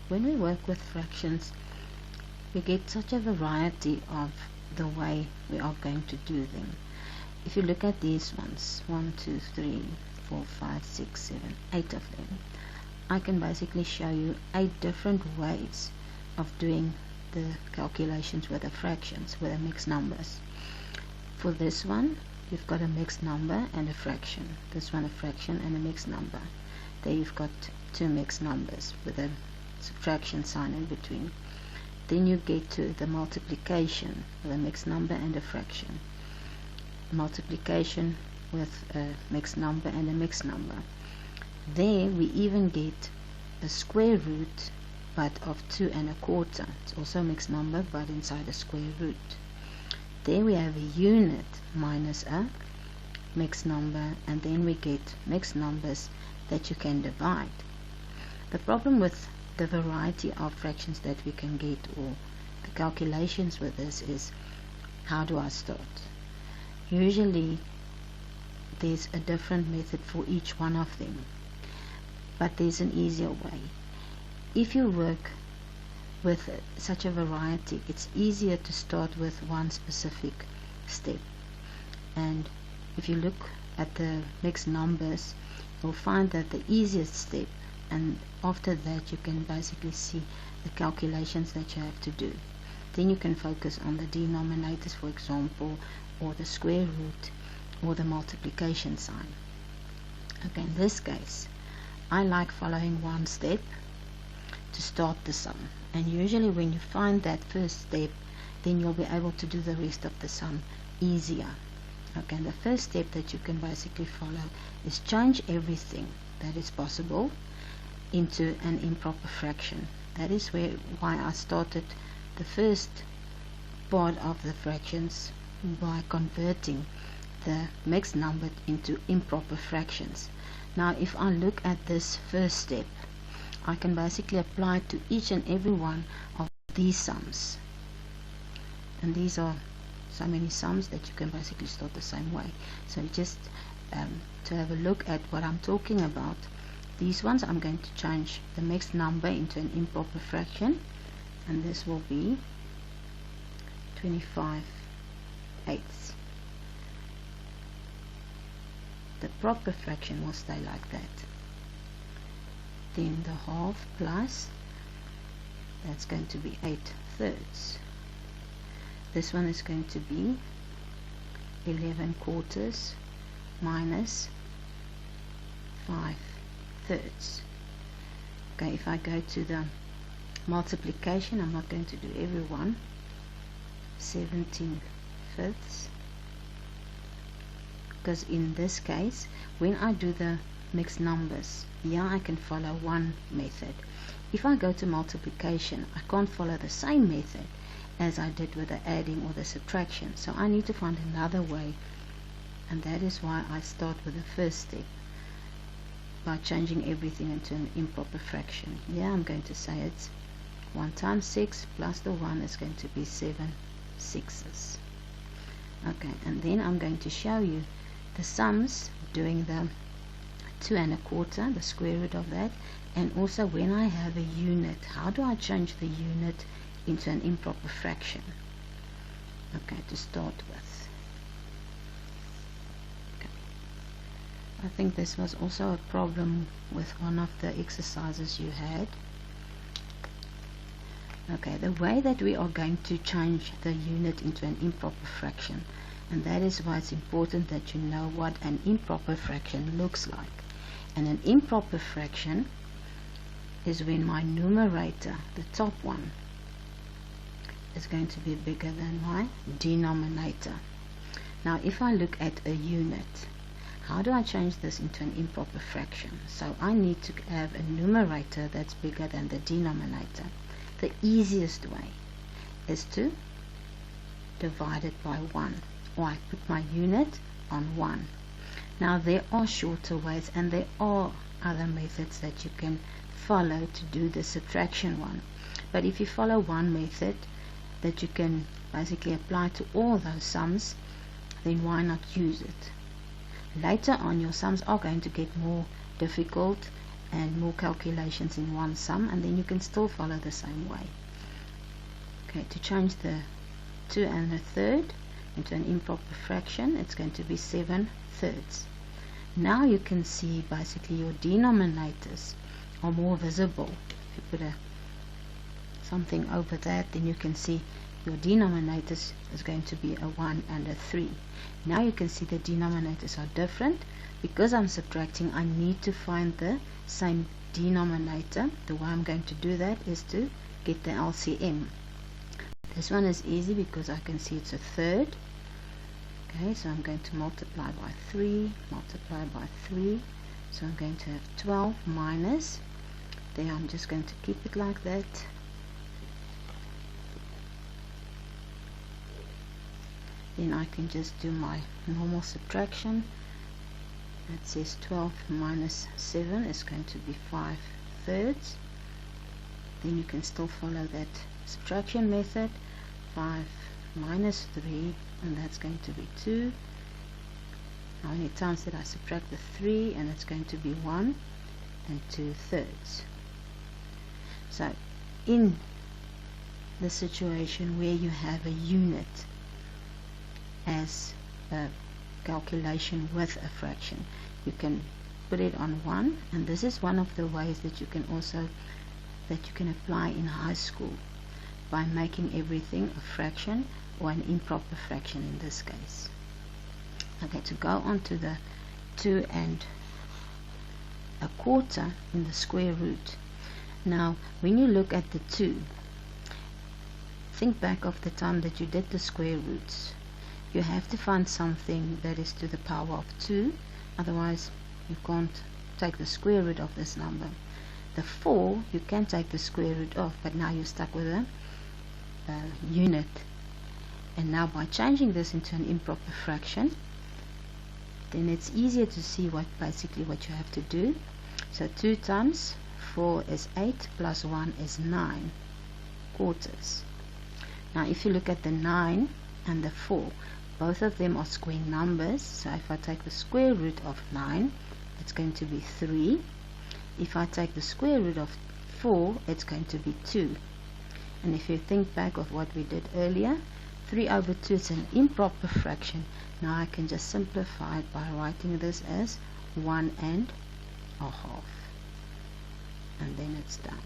when we work with fractions, we get such a variety of the way we are going to do them. If you look at these ones, 1, 2, 3, 4, 5, 6, 7, 8 of them, I can basically show you 8 different ways of doing the calculations with the fractions, with the mixed numbers. For this one, you've got a mixed number and a fraction. This one a fraction and a mixed number. There you've got two mixed numbers with a subtraction sign in between. Then you get to the multiplication with a mixed number and a fraction. Multiplication with a mixed number and a mixed number. There we even get a square root, but of 2 1/4. It's also a mixed number, but inside a square root. There we have a unit minus a mixed number, and then we get mixed numbers that you can divide. The problem with the variety of fractions that we can get, or the calculations with this, is how do I start? Usually there's a different method for each one of them, but there's an easier way. If you work with such a variety, it's easier to start with one specific step. And if you look at the mixed numbers, you'll find that the easiest step, and after that you can basically see the calculations that you have to do. Then you can focus on the denominators, for example, or the square root, or the multiplication sign. Okay, in this case, I like following one step to start the sum, and usually when you find that first step, then you'll be able to do the rest of the sum easier. Okay, the first step that you can basically follow is change everything that is possible into an improper fraction. That is why I started the first part of the fractions by converting the mixed number into improper fractions. Now if I look at this first step, I can basically apply it to each and every one of these sums, and these are so many sums that you can basically start the same way. So just to have a look at what I'm talking about, these ones I'm going to change the mixed number into an improper fraction, and this will be 25/8. The proper fraction will stay like that. Then the half plus, that's going to be 8/3. This one is going to be 11/4 minus 5/3. Okay, if I go to the multiplication, I'm not going to do every one. 17/5, because in this case, when I do the mixed numbers, yeah, I can follow one method. If I go to multiplication, I can't follow the same method as I did with the adding or the subtraction, so I need to find another way, and that is why I start with the first step by changing everything into an improper fraction. Yeah, I'm going to say it's 1 times 6 plus the 1 is going to be 7 6s. Okay, and then I'm going to show you the sums doing the 2 1/4, the square root of that, and also when I have a unit, how do I change the unit into an improper fraction? Okay, to start with. Okay. I think this was also a problem with one of the exercises you had. Okay, the way that we are going to change the unit into an improper fraction, and that is why it's important that you know what an improper fraction looks like. And an improper fraction is when my numerator, the top one, is going to be bigger than my denominator. Now if I look at a unit, how do I change this into an improper fraction? So I need to have a numerator that's bigger than the denominator. The easiest way is to divide it by 1, or I put my unit on 1. Now there are shorter ways, and there are other methods that you can follow to do the subtraction one, but if you follow one method that you can basically apply to all those sums, then why not use it? Later on your sums are going to get more difficult, and more calculations in one sum, and then you can still follow the same way. Okay, to change the 2 and a third into an improper fraction, it's going to be 7/3. Now you can see basically your denominators are more visible. If you put something over that, then you can see your denominators is going to be a 1 and a 3. Now you can see the denominators are different. Because I'm subtracting, I need to find the same denominator. The way I'm going to do that is to get the LCM. This one is easy because I can see it's a third. Okay, so I'm going to multiply by 3, multiply by 3. So I'm going to have 12 minus, there I'm just going to keep it like that. Then I can just do my normal subtraction. That says 12 minus 7 is going to be 5/3. Then you can still follow that subtraction method. 5 minus 3, and that's going to be 2. How many times did I subtract the 3? And it's going to be 1 and 2/3. So in the situation where you have a unit as a calculation with a fraction, you can put it on 1, and this is one of the ways that you can apply in high school, by making everything a fraction or an improper fraction in this case. Okay, to go on to the 2 and a quarter in the square root. Now when you look at the 2, think back of the time that you did the square roots. You have to find something that is to the power of 2, otherwise you can't take the square root of this number. The 4 you can take the square root of, but now you're stuck with a unit. And now by changing this into an improper fraction, then it's easier to see basically what you have to do. So 2 times 4 is 8, plus 1 is 9 quarters. Now if you look at the 9 and the 4, both of them are square numbers. So if I take the square root of 9, it's going to be 3. If I take the square root of 4, it's going to be 2. And if you think back of what we did earlier, 3/2 is an improper fraction. Now I can just simplify it by writing this as 1 1/2. And then it's done.